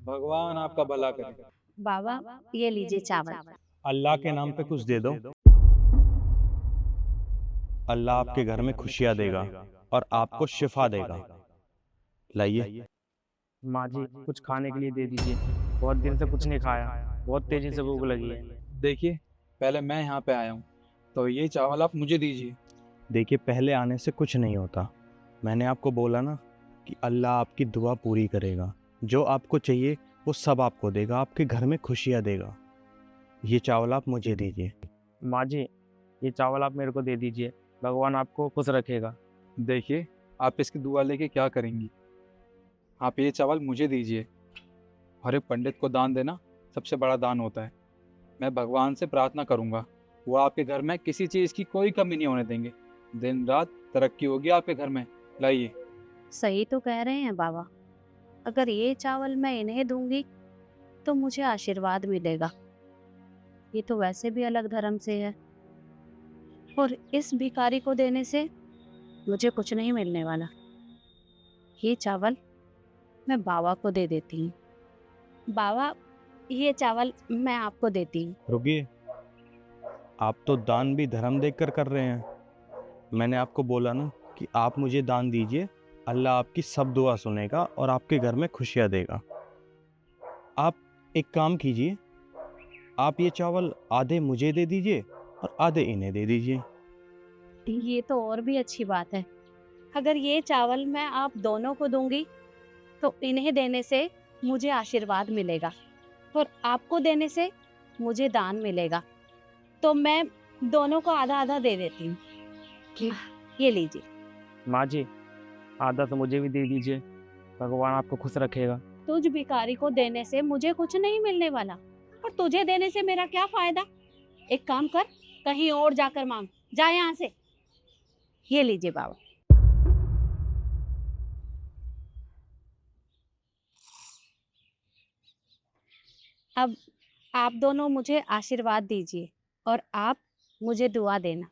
भगवान आपका भला करे। बाबा, ये लीजिए चावल। अल्लाह के नाम पे कुछ दे दो। अल्लाह आपके घर में खुशियां देगा और आपको शिफा देगा। लाइए। माँ जी, कुछ खाने के लिए दे दीजिए। बहुत दिन से कुछ नहीं खाया, बहुत तेजी से भूख लगी है। देखिए, पहले मैं यहाँ पे आया हूँ, तो ये चावल आप मुझे दीजिए। देखिए, पहले आने से कुछ नहीं होता। मैंने आपको बोला ना कि अल्लाह आपकी दुआ पूरी करेगा। जो आपको चाहिए वो सब आपको देगा, आपके घर में खुशियां देगा। ये चावल आप मुझे दीजिए। माँ जी, ये चावल आप मेरे को दे दीजिए, भगवान आपको खुश रखेगा। देखिए, आप इसकी दुआ लेके क्या करेंगी। आप ये चावल मुझे दीजिए। और एक पंडित को दान देना सबसे बड़ा दान होता है। मैं भगवान से प्रार्थना करूँगा, वो आपके घर में किसी चीज़ की कोई कमी नहीं होने देंगे। दिन रात तरक्की होगी आपके घर में। लाइए। सही तो कह रहे हैं बाबा। अगर ये चावल मैं इन्हें दूंगी तो मुझे आशीर्वाद मिलेगा। ये तो वैसे भी अलग धर्म से है, और इस भिखारी को देने से मुझे कुछ नहीं मिलने वाला। ये चावल मैं बाबा को दे देती हूँ। बाबा, ये चावल मैं आपको देती हूँ। रुकिए, आप तो दान भी धर्म देखकर कर रहे हैं। मैंने आपको बोला ना कि आप मुझे दान दीजिए, अल्लाह आपकी सब दुआ सुनेगा और आपके घर में खुशियां देगा। आप एक काम कीजिए, आप ये चावल आधे मुझे दे दीजिए और आधे इन्हें दे दीजिए। ये तो और भी अच्छी बात है। अगर ये चावल मैं आप दोनों को दूंगी तो इन्हें देने से मुझे आशीर्वाद मिलेगा, और आपको देने से मुझे दान मिलेगा। तो मैं दोनों को आधा आधा दे देती हूँ। ये लीजिए। माँ जी, आधा तो मुझे भी दे दीजिए, भगवान आपको खुश रखेगा। तुझ भिखारी को देने से मुझे कुछ नहीं मिलने वाला, और तुझे देने से मेरा क्या फायदा। एक काम कर, कहीं और जाकर मांग, जा यहाँ से। ये लीजिए बाबा। अब आप दोनों मुझे आशीर्वाद दीजिए और आप मुझे दुआ देना।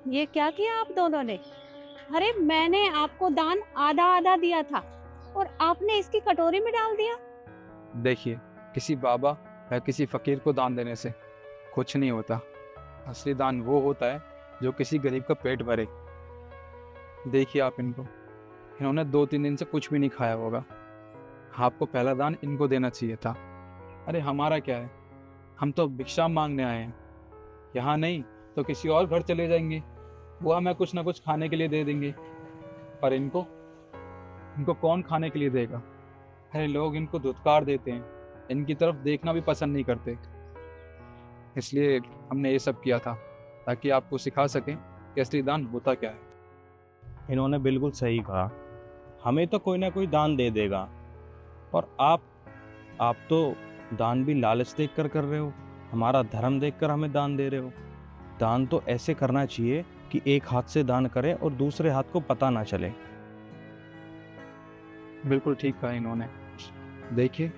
ये क्या किया आप दोनों ने? अरे, मैंने आपको दान आधा आधा दिया था और आपने इसकी कटोरी में डाल दिया। देखिए, किसी बाबा या किसी फकीर को दान देने से कुछ नहीं होता। असली दान वो होता है जो किसी गरीब का पेट भरे। देखिए आप इनको, इन्होंने 2-3 दिन से कुछ भी नहीं खाया होगा। आपको पहला दान इनको देना चाहिए था। अरे हमारा क्या है, हम तो भिक्षा मांगने आए हैं। यहाँ नहीं तो किसी और घर चले जाएंगे, वो हमें कुछ ना कुछ खाने के लिए दे देंगे। पर इनको इनको कौन खाने के लिए देगा। अरे लोग इनको धुतकार देते हैं, इनकी तरफ देखना भी पसंद नहीं करते। इसलिए हमने ये सब किया था ताकि आपको सिखा सकें कि असली दान होता क्या है। इन्होंने बिल्कुल सही कहा, हमें तो कोई ना कोई दान दे देगा। और आप तो दान भी लालच देखकर कर रहे हो, हमारा धर्म देखकर हमें दान दे रहे हो। दान तो ऐसे करना चाहिए कि एक हाथ से दान करें और दूसरे हाथ को पता ना चले। बिल्कुल ठीक कहा इन्होंने। देखिए,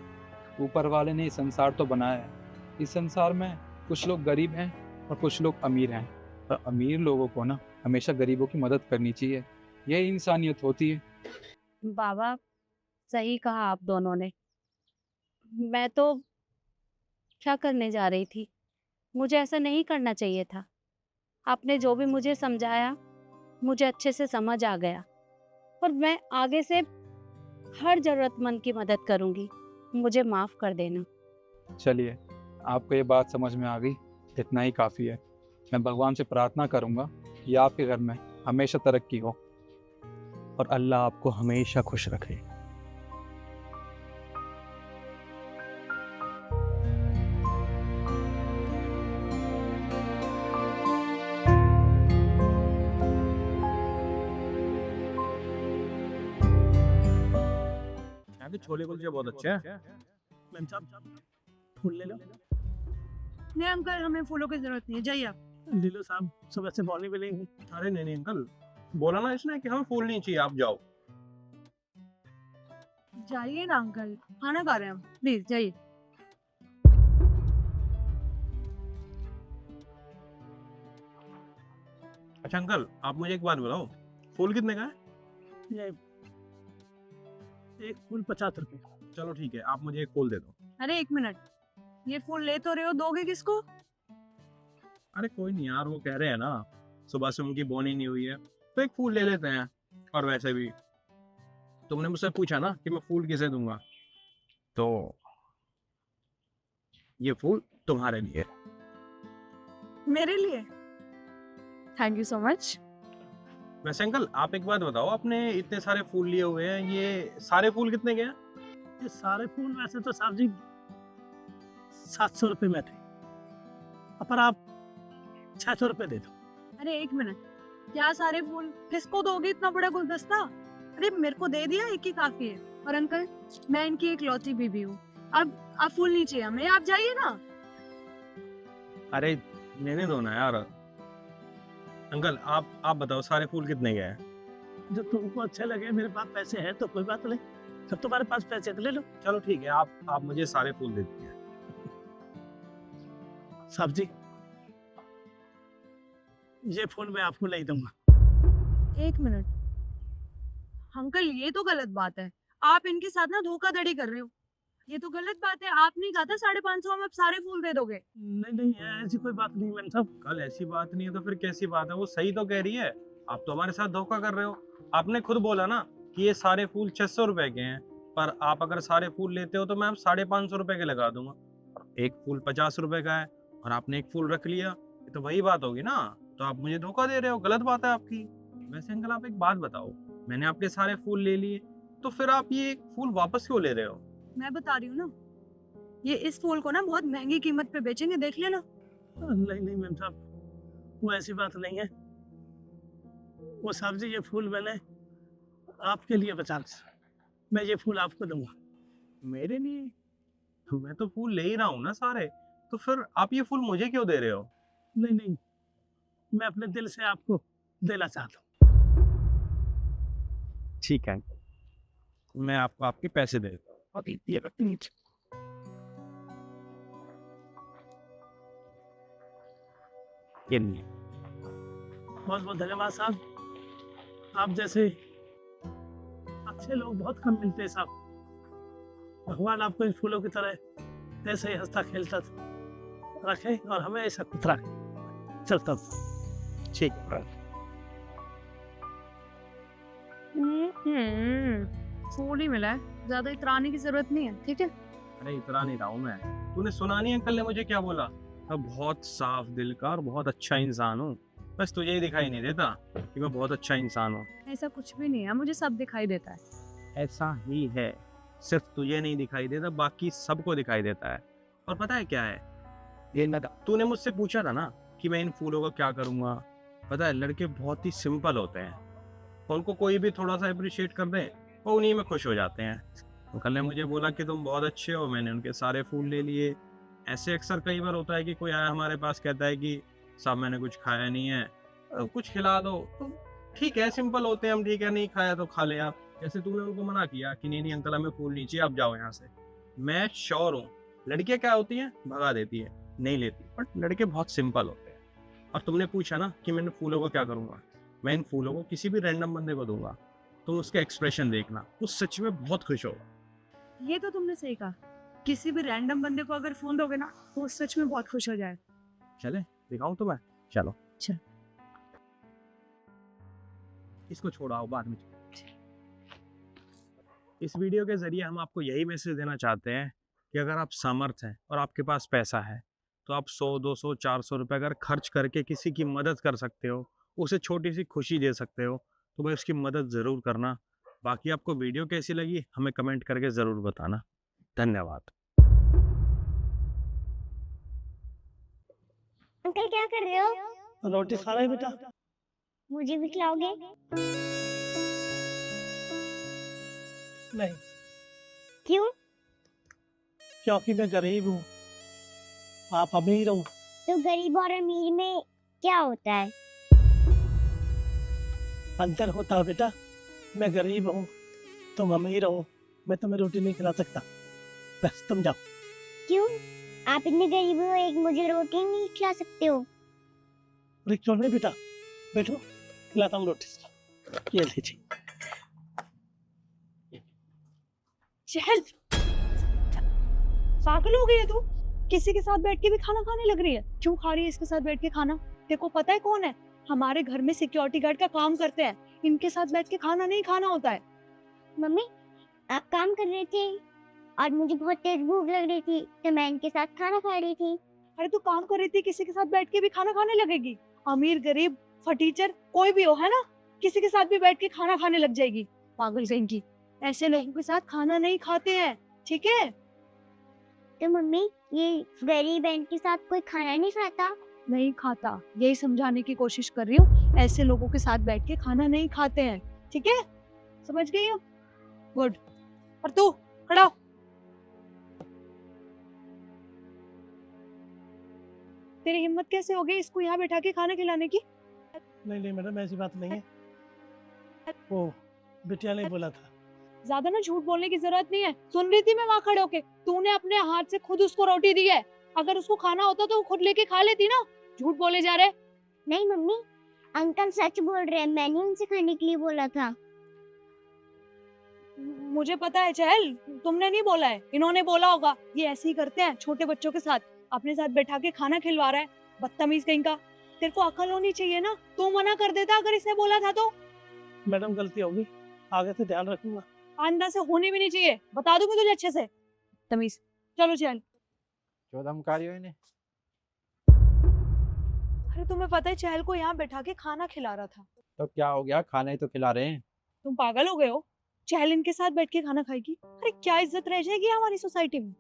ऊपर वाले ने ये संसार तो बनाया है। इस संसार में कुछ लोग गरीब हैं और कुछ लोग अमीर हैं। और अमीर लोगों को ना हमेशा गरीबों की मदद करनी चाहिए। यही इंसानियत होती है। बाबा, सही कहा आप दोनों ने। मैं तो क्या करने जा रही थी, मुझे ऐसा नहीं करना चाहिए था। आपने जो भी मुझे समझाया मुझे अच्छे से समझ आ गया, और मैं आगे से हर जरूरतमंद की मदद करूंगी। मुझे माफ कर देना। चलिए, आपको ये बात समझ में आ गई, इतना ही काफ़ी है। मैं भगवान से प्रार्थना करूँगा कि आपके घर में हमेशा तरक्की हो। और अल्लाह आपको हमेशा खुश रखे। यहाँ के छोले कुलचे बहुत अच्छे हैं। मैम साहब, फूल ले लो। नहीं अंकल, हमें फूलों की जरूरत नहीं है, जाइए आप। ले लो साहब, सब ऐसे बोलने पे नहीं। अरे नहीं नहीं अंकल, बोला ना इसने कि हमें फूल नहीं चाहिए, आप जाओ। जाइए ना अंकल, खाना खा रहे हैं हम, प्लीज जाइए। अच्छा अंकल, आप मुझे एक बात बताओ, फूल कितने का है? ये एक फूल 50 रुपए। चलो ठीक है, आप मुझे एक फूल दे दो। अरे एक मिनट, ये फूल ले तो रहे हो, दोगे किसको? अरे कोई नहीं यार, वो कह रहे हैं ना सुबह से उनकी बोनी नहीं हुई है, तो एक फूल ले लेते हैं। और वैसे भी तुमने मुझसे पूछा ना कि मैं फूल किसे दूंगा, तो ये फूल तुम्हारे लिए। मेरे लिए? Thank you so much. वैसे अंकल आप एक बात बताओ, आपने इतने सारे फूल लिए हुए हैं, ये सारे फूल कितने के हैं? ये सारे फूल वैसे तो साहब जी 700 रुपए में थे, पर आप 600 रुपए दे दो। अरे एक मिनट, क्या सारे फूल किसको दोगे? इतना बड़ा गुलदस्ता? अरे मेरे को दे दिया, एक ही काफी है। और अंकल, मैं इनकी एक लौती बीबी हूँ, अब फूल नहीं चाहिए हमें, आप जाइए ना। अरे लेने दो ना यार। अंकल आप बताओ सारे फूल कितने के हैं? जब तुमको अच्छा लगे, मेरे पास पैसे हैं तो कोई बात नहीं, जब तुम्हारे पास पैसे हैं तो ले लो। चलो ठीक है, आप मुझे सारे फूल दे दीजिए। साहब जी ये फूल मैं आपको नहीं दूंगा। एक मिनट अंकल, ये तो गलत बात है, आप इनके साथ ना धोखाधड़ी कर रहे हो। ये तो गलत बात है, आपने कहा था 550 में आप सारे फूल दे दोगे। नहीं नहीं, ऐसी कोई बात नहीं मैम साहब। कल ऐसी बात नहीं है तो फिर कैसी बात है? वो सही तो कह रही है, आप तो हमारे साथ धोखा कर रहे हो। आपने खुद बोला ना कि ये सारे फूल 600 रुपए के हैं, पर आप अगर सारे फूल लेते हो तो मैं 550 रुपए के लगा दूंगा। एक फूल 50 रुपए का है और आपने एक फूल रख लिया, ये तो वही बात होगी ना। तो आप मुझे धोखा दे रहे हो, गलत बात है आपकी। वैसे अंकल आप एक बात बताओ, मैंने आपके सारे फूल ले लिए, तो फिर आप ये फूल वापस क्यों ले रहे हो? मैं बता रही हूँ ना, ये इस फूल को ना बहुत महंगी कीमत पे बेचेंगे, देख लेना। नहीं नहीं मैम साहब, वो ऐसी बात नहीं है। वो साहब जी ये फूल मैंने आपके लिए बचा के, मैं ये फूल आपको दूंगा। मेरे लिए? मैं तो फूल ले ही रहा हूँ ना सारे, तो फिर आप ये फूल मुझे क्यों दे रहे हो? नहीं नहीं, मैं अपने दिल से आपको देना चाहता हूँ। ठीक है, मैं आपको आपके पैसे दे देता हूँ। ये नहीं, बहुत बहुत धन्यवाद साहब। आप जैसे अच्छे लोग बहुत कम मिलते हैं साहब। भगवान आपको इन फूलों की तरह ऐसे ही हंसता खेलता रखे और हमें ऐसा खुश रखे। चलता हूँ। ठीक है। फूल ही मिला है, ज्यादा इतराने की जरूरत नहीं है, ठीक है? अरे इतना नहीं रहा हूँ मैं, तूने सुना नहीं अंकल ने मुझे क्या बोला? मैं बहुत साफ दिल का और बहुत अच्छा इंसान हूँ, बस तुझे ही दिखाई नहीं देता कि मैं बहुत अच्छा इंसान हूँ। ऐसा कुछ भी नहीं है, मुझे सब दिखाई देता है। ऐसा ही है, सिर्फ तुझे नहीं दिखाई देता, बाकी सबको दिखाई देता है। और पता है क्या है, ये तूने मुझसे पूछा था ना कि मैं इन फूलों का क्या करूँगा। पता है लड़के बहुत ही सिंपल होते हैं, उनको कोई भी थोड़ा सा अप्रिशिएट कर दे वो उन्हीं में खुश हो जाते हैं। तो कल ने मुझे बोला कि तुम बहुत अच्छे हो, मैंने उनके सारे फूल ले लिए। ऐसे अक्सर कई बार होता है कि कोई आया हमारे पास कहता है कि साहब मैंने कुछ खाया नहीं है, कुछ खिला दो। तो ठीक है, सिंपल होते हैं हम, ठीक है नहीं खाया तो खा ले आप। जैसे तूने उनको मना किया कि नहीं नहीं अंकल हमें फूल नहीं चाहिए, आप जाओ यहाँ से। मैं श्योर हूँ लड़कियाँ क्या होती हैं, भगा देती है, नहीं लेती, बट लड़के बहुत सिंपल होते हैं। और तुमने पूछा ना कि मैंने फूलों को क्या करूँगा, मैं इन फूलों को किसी भी रैंडम बंदे को दूंगा, तो उसका एक्सप्रेशन देखना, वो सच में बहुत खुश होगा। ये तो तुमने सही कहा, किसी भी रैंडम बंदे को अगर फोन दोगे ना तो वो सच में बहुत खुश हो जाए। चले दिखाऊं तुम्हें? चलो चल। इसको छोड़ाओ बाद में। इस वीडियो के जरिए हम आपको यही मैसेज देना चाहते हैं कि अगर आप समर्थ हैं और आपके पास पैसा है तो आप 100, 200, 400 रुपए अगर खर्च करके किसी की मदद कर सकते हो, उसे छोटी सी खुशी दे सकते हो, तो भाई उसकी मदद ज़रूर करना। बाकी आपको वीडियो कैसी लगी हमें कमेंट करके ज़रूर बताना। धन्यवाद। अंकल क्या कर रहे हो? रोटी खा रहे बेटा? मुझे भी खिलाओगे? नहीं, क्यों? क्योंकि मैं गरीब हूँ, आप अमीर हो। तो गरीब और अमीर में क्या होता है? अंतर होता है बेटा, मैं गरीब हूँ तुम अमीर हो, मैं तुम्हें रोटी नहीं खिला सकता, बस तुम जाओ। क्यों? आप इतने गरीब हो, एक मुझे रोटी नहीं खिला सकते हो? अरे क्यों नहीं बेटा, बैठो, खिलाता हूँ रोटी। ये लीजिए। चहल, पागल हो गई है तू? किसी के साथ बैठ के भी खाना खाने लग रही है? क्यों खा रही है इसके साथ बैठ के खाना? तेरे को पता है कौन है? हमारे घर में सिक्योरिटी गार्ड का काम करते हैं। इनके साथ बैठ के खाना नहीं खाना होता है। मम्मी, आप काम कर रहे थे और मुझे बहुत तेज भूख लग रही थी तो मैं इनके साथ खाना खा रही थी। अरे तू काम कर रही थी, किसी के साथ बैठ के भी खाना खाने लगेगी? अमीर गरीब फटीचर कोई भी हो, है ना, किसी के साथ भी बैठ के खाना खाने लग जाएगी। पागल कहीं की। ऐसे लोगों के साथ खाना नहीं खाते हैं, ठीक है? तो मम्मी, ये गरीब है, इनके साथ कोई खाना नहीं खाता? नहीं खाता, यही समझाने की कोशिश कर रही हूँ। ऐसे लोगों के साथ बैठ के खाना नहीं खाते हैं, ठीक है? समझ गई हो? गुड। और तू खड़ा हो। तेरी हिम्मत कैसे हो गई इसको यहाँ बैठा के खाना खिलाने की? नहीं नहीं मैडम, ऐसी बात नहीं है। वो बिटिया ने बोला था। ज्यादा ना झूठ बोलने की जरूरत नहीं है। सुन रही थी मैं वहाँ खड़े होके। तूने अपने हाथ से खुद उसको रोटी दी है। अगर उसको खाना होता तो वो खुद लेके खा लेती ना। झूठ बोले जा रहे। नहीं मम्मी, अंकल सच बोल रहे हैं, मैंने उनसे खाने के लिए बोला था। मुझे पता है चहल, तुमने नहीं बोला है, इन्होंने बोला होगा। ये ऐसे ही करते हैं छोटे बच्चों के साथ। अपने साथ बैठा के खाना खिलवा रहा है, बदतमीज कहीं का। तेरे को अकल होनी चाहिए ना, तू मना कर देता अगर इसने बोला था तो। मैडम गलती होगी, आगे से ध्यान रखूंगा। आइंदा से होनी भी नहीं चाहिए, बता दूंगी तुझे अच्छे से। तमीज। चलो चल। क्यों धमकारी हो इन्हें? अरे तुम्हें पता है चहल को यहाँ बैठा के खाना खिला रहा था। तो क्या हो गया, खाना ही तो खिला रहे हैं। तुम पागल हो गए हो? चहल इनके साथ बैठ के खाना खाएगी? अरे क्या इज्जत रह जाएगी हमारी सोसाइटी में?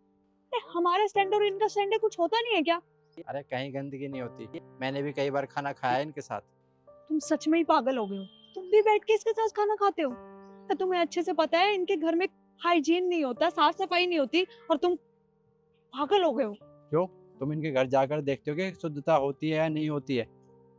अरे हमारा स्टैंड और इनका स्टैंड कुछ होता नहीं है क्या? अरे कहीं गंदगी नहीं होती, मैंने भी कई बार खाना खाया है इनके साथ। तुम सच में ही पागल हो गए हो। तुम भी बैठ के इसके साथ खाना खाते हो? तो तुम्हें अच्छे से पता है इनके घर में हाइजीन नहीं होता, साफ सफाई नहीं होती, और तुम पागल हो गए हो। क्यों, तुम इनके घर जाकर देखते हो कि शुद्धता होती है या नहीं होती है?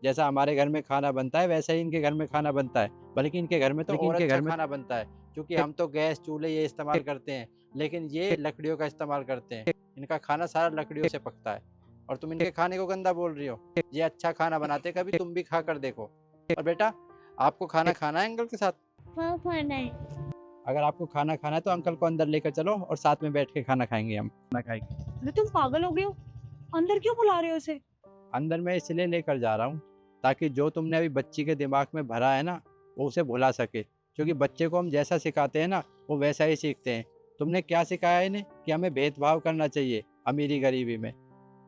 जैसा हमारे घर में खाना बनता है वैसा ही इनके घर में खाना बनता है, बल्कि इनके घर में तो और अच्छा खाना बनता है। क्योंकि हम तो गैस चूल्हे ये इस्तेमाल करते हैं, लेकिन ये लकड़ियों का इस्तेमाल करते हैं। इनका खाना सारा लकड़ियों से पकता है, और तुम इनके खाने को गंदा बोल रही हो। ये अच्छा खाना बनाते, कभी तुम भी खा कर देखो। और बेटा, आपको खाना खाना है अंकल के साथ? हाँ खाना है। अगर आपको खाना खाना है तो अंकल को अंदर लेकर चलो और साथ में बैठ के खाना खाएंगे, हम खाना खाएंगे। अरे तुम पागल हो गए हो? अंदर क्यों बुला रहे हो इसे? अंदर मैं इसलिए लेकर जा रहा हूँ ताकि जो तुमने अभी बच्ची के दिमाग में भरा है ना, वो उसे भुला सके। क्योंकि बच्चे को हम जैसा सिखाते हैं ना, वो वैसा ही सीखते हैं। तुमने क्या सिखाया है इन्हें कि हमें भेदभाव करना चाहिए अमीरी गरीबी में?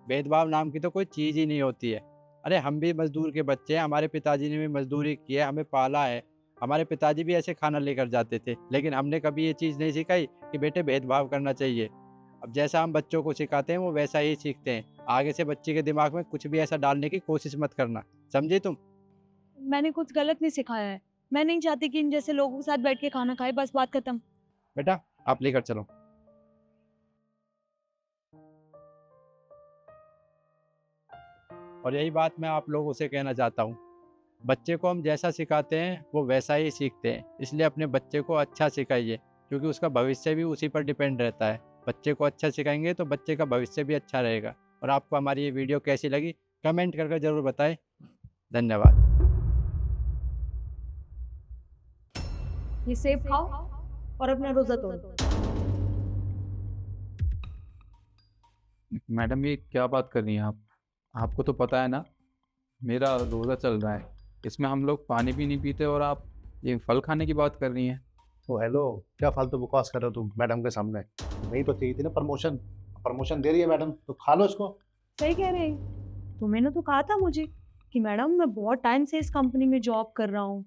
भेदभाव नाम की तो कोई चीज़ ही नहीं होती है। अरे हम भी मजदूर के बच्चे हैं, हमारे पिताजी ने भी मजदूरी की है, हमें पाला है। हमारे पिताजी भी ऐसे खाना लेकर जाते थे, लेकिन हमने कभी ये चीज़ नहीं सिखाई कि बेटे भेदभाव करना चाहिए। अब जैसा हम बच्चों को सिखाते हैं वो वैसा ही सीखते हैं। आगे से बच्चे के दिमाग में कुछ भी ऐसा डालने की कोशिश मत करना, समझी तुम? मैंने कुछ गलत नहीं सिखाया है। मैं नहीं चाहती कि इन जैसे लोगों के साथ बैठ के खाना खाए, बस बात खत्म। बेटा आप लेकर चलो। और यही बात मैं आप लोगों से कहना चाहता हूँ, बच्चे को हम जैसा सिखाते हैं वो वैसा ही सीखते हैं। इसलिए अपने बच्चे को अच्छा सिखाइए, क्योंकि उसका भविष्य भी उसी पर डिपेंड रहता है। बच्चे को अच्छा सिखाएंगे तो बच्चे का भविष्य भी अच्छा रहेगा। और आपको हमारी ये वीडियो कैसी लगी कमेंट करके ज़रूर बताएं। धन्यवाद। ये सेब खाओ और अपना रोजा तोड़ो। मैडम ये क्या बात कर रही हैं आप? आपको तो पता है ना मेरा रोज़ा चल रहा है, इसमें हम लोग पानी भी नहीं पीते और आप ये फल खाने की बात कर रही हैं। ओ हेलो, क्या फालतू बकवास कर रहे हो तुम मैडम के सामने? नहीं तो चाहिए थी ना प्रमोशन। प्रमोशन दे रही है मैडम तो खा लो इसको। सही कह रहे हैं। तुमने तो कहा था मुझे कि मैडम मैं बहुत टाइम से इस कंपनी में जॉब कर रहा हूँ,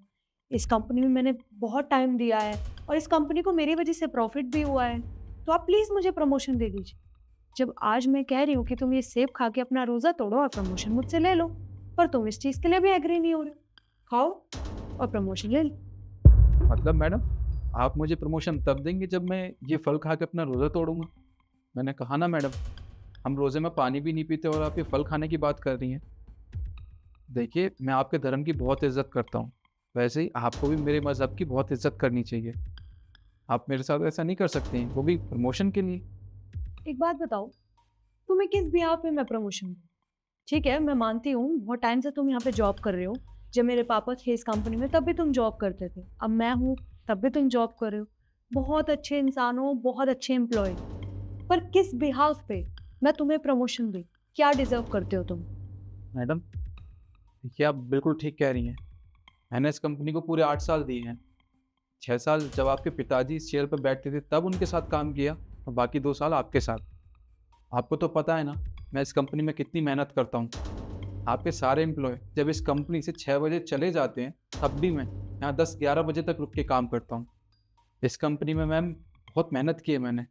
इस कंपनी में मैंने बहुत टाइम दिया है और इस कंपनी को मेरी वजह से प्रॉफिट भी हुआ है, तो आप प्लीज़ मुझे प्रमोशन दे दीजिए। जब आज मैं कह रही हूँ कि तुम ये सेब खा के अपना रोज़ा तोड़ो और प्रमोशन मुझसे ले लो, पर तुम इस चीज़ के लिए भी एग्री नहीं हो रहे। खाओ और प्रमोशन ले लो। मतलब मैडम आप मुझे प्रमोशन तब देंगे जब मैं ये फल खा के अपना रोज़ा तोड़ूंगा? मैंने कहा ना मैडम, हम रोज़े में पानी भी नहीं पीते और आप ये फल खाने की बात कर रही हैं। देखिए मैं आपके धर्म की बहुत इज्जत करता हूँ, वैसे ही आपको भी मेरे मज़हब की बहुत इज्जत करनी चाहिए। आप मेरे साथ ऐसा नहीं कर सकते हैं, वो भी प्रमोशन के लिए। एक बात बताओ, तुम्हें किस बिहाफ पे मैं प्रमोशन दूँ? ठीक है मैं मानती हूँ बहुत टाइम से तुम यहाँ पे जॉब कर रहे हो, जब मेरे पापा थे इस कंपनी में तब भी तुम जॉब करते थे, अब मैं हूँ तब भी तुम जॉब कर रहे हो। बहुत अच्छे इंसान हो, बहुत अच्छे एम्प्लॉय, पर किस बिहाफ पे मैं तुम्हें प्रमोशन दूँ? क्या डिजर्व करते हो तुम? मैडम देखिए, आप बिल्कुल ठीक कह रही हैं। मैंने इस कंपनी को पूरे 8 साल दिए हैं। 6 साल जब आपके पिताजी इस चेयर पर बैठते थे तब उनके साथ काम किया, और बाकी 2 साल आपके साथ। आपको तो पता है ना मैं इस कंपनी में कितनी मेहनत करता हूँ। आपके सारे एम्प्लॉय जब इस कंपनी से 6 बजे चले जाते हैं तब भी मैं यहाँ 10-11 बजे तक रुक के काम करता हूँ। इस कंपनी में मैम बहुत मेहनत की है मैंने।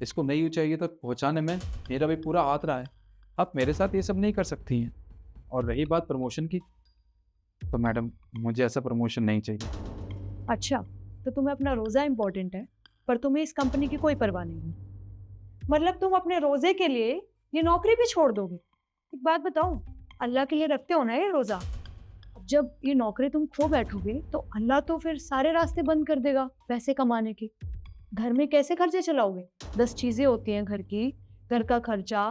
इसको नई ऊंचाई तक पहुँचाने में मेरा भी पूरा हाथ रहा है। आप मेरे साथ ये सब नहीं कर सकती हैं। और रही बात प्रमोशन की, तो मैडम मुझे ऐसा प्रमोशन नहीं चाहिए। अच्छा, तो तुम्हें अपना रोज़ा इम्पोर्टेंट है, पर तुम्हें इस कंपनी की कोई परवाह नहीं है। मतलब तुम अपने रोज़े के लिए ये नौकरी भी छोड़ दोगे? एक बात बताओ, अल्लाह के लिए रखते हो ना ये रोज़ा? अब जब ये नौकरी तुम खो बैठोगे तो अल्लाह तो फिर सारे रास्ते बंद कर देगा पैसे कमाने के। घर में कैसे खर्चे चलाओगे? 10 चीज़ें होती हैं घर की, घर का खर्चा,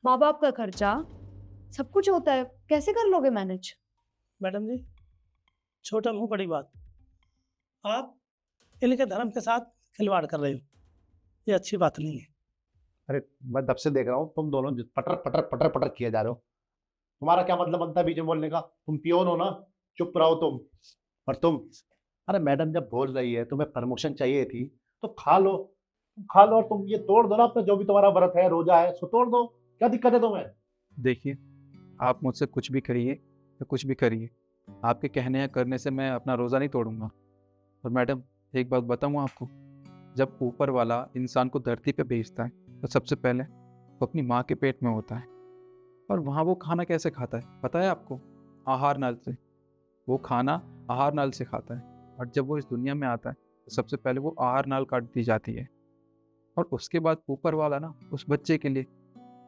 माँ बाप का खर्चा, सब कुछ होता है, कैसे कर लोगे मैनेज? मैडम जी, छोटा मुंह बड़ी बात। आप इनके धर्म के साथ खिलवाड़ कर रहे हो, ये अच्छी बात नहीं है। अरे मैं तब से देख रहा हूँ तुम दोनों पटर पटर पटर पटर किए जा रहे हो। तुम्हारा क्या मतलब बनता है बीच में बोलने का? तुम पियोन हो ना, चुप रहो तुम। और तुम, अरे मैडम जब बोल रही है तुम्हें प्रमोशन चाहिए थी तो खा लो, खा लो, और तुम ये तोड़ दो ना अपना जो भी तुम्हारा व्रत है, रोजा है, उसको तोड़ दो। क्या दिक्कत है तुम्हें? देखिए, आप मुझसे कुछ भी करिए या कुछ भी करिए, आपके कहने या करने से मैं अपना रोज़ा नहीं तोड़ूंगा। और मैडम एक बात बताऊँ आपको, जब ऊपर वाला इंसान को धरती पे भेजता है तो सबसे पहले वो अपनी माँ के पेट में होता है। और वहाँ वो खाना कैसे खाता है पता है आपको? आहार नाल से। वो खाना आहार नाल से खाता है, और जब वो इस दुनिया में आता है तो सबसे पहले वो आहार नाल काट दी जाती है। और उसके बाद ऊपर वाला ना उस बच्चे के लिए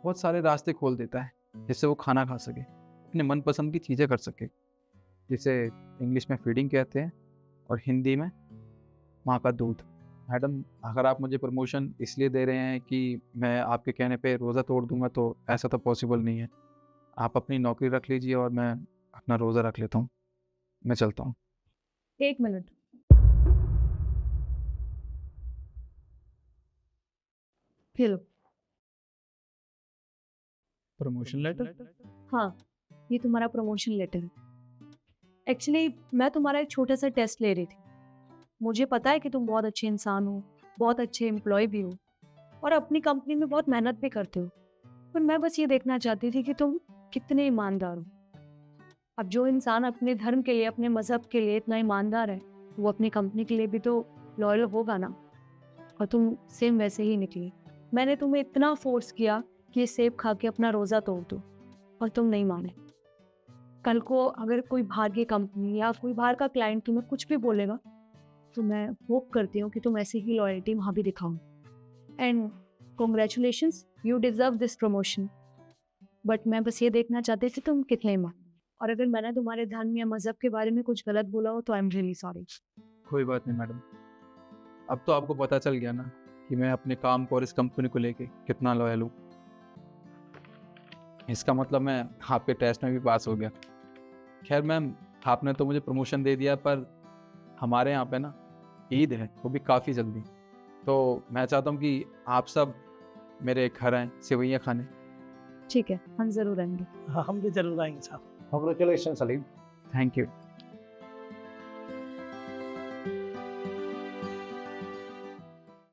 बहुत सारे रास्ते खोल देता है जिससे वो खाना खा सके, अपने मनपसंद की चीज़ें कर सके, जिसे इंग्लिश में फीडिंग कहते हैं और हिंदी में माँ का दूध। मैडम अगर आप मुझे प्रमोशन इसलिए दे रहे हैं कि मैं आपके कहने पे रोज़ा तोड़ दूंगा तो ऐसा तो पॉसिबल नहीं है। आप अपनी नौकरी रख लीजिए और मैं अपना रोज़ा रख लेता हूँ। मैं चलता हूँ। 1 मिनट। ये लो। Promotion letter? हाँ, ये तुम्हारा प्रमोशन लेटर है। एक्चुअली मैं तुम्हारा एक छोटा सा टेस्ट ले रही थी। मुझे पता है कि तुम बहुत अच्छे इंसान हो, बहुत अच्छे एम्प्लॉय भी हो और अपनी कंपनी में बहुत मेहनत भी करते हो। पर मैं बस ये देखना चाहती थी कि तुम कितने ईमानदार हो। अब जो इंसान अपने धर्म के लिए, अपने मज़हब के लिए इतना ईमानदार है, वो अपनी कंपनी के लिए भी तो लॉयल होगा ना। और तुम सेम वैसे ही निकली। मैंने तुम्हें इतना फोर्स किया कि ये सेब खा के अपना रोज़ा तोड़ दो, और तुम नहीं माने। कल को अगर कोई बाहर की कंपनी या कोई बाहर का क्लाइंट तुम्हें कुछ भी बोलेगा तो मैं होप करती हूँ कि तुम ऐसी ही लॉयल्टी वहाँ भी दिखाओ। And congratulations, you deserve this promotion. But मैं बस ये देखना चाहती थी तुम कितने ईमान। और अगर मैंने तुम्हारे धर्म या मज़हब के बारे में कुछ गलत बोला हो तो आई एम रियली सॉरी। कोई बात नहीं मैडम, अब तो आपको पता चल गया ना कि मैं अपने काम को और इस कंपनी को लेके कितना लॉयल हूँ। इसका मतलब मैं आपके टेस्ट में भी पास हो गया। खैर मैम, आपने तो मुझे प्रमोशन दे दिया, पर हमारे यहाँ पे ना ईद है, वो भी काफ़ी जल्दी। तो मैं चाहता हूँ कि आप सब मेरे घर आएँ सेवइयाँ खाने। ठीक है, हम ज़रूर आएंगे। हाँ, हम भी जरूर आएंगे साहब। कांग्रेचुलेशन सलीम। Thank you.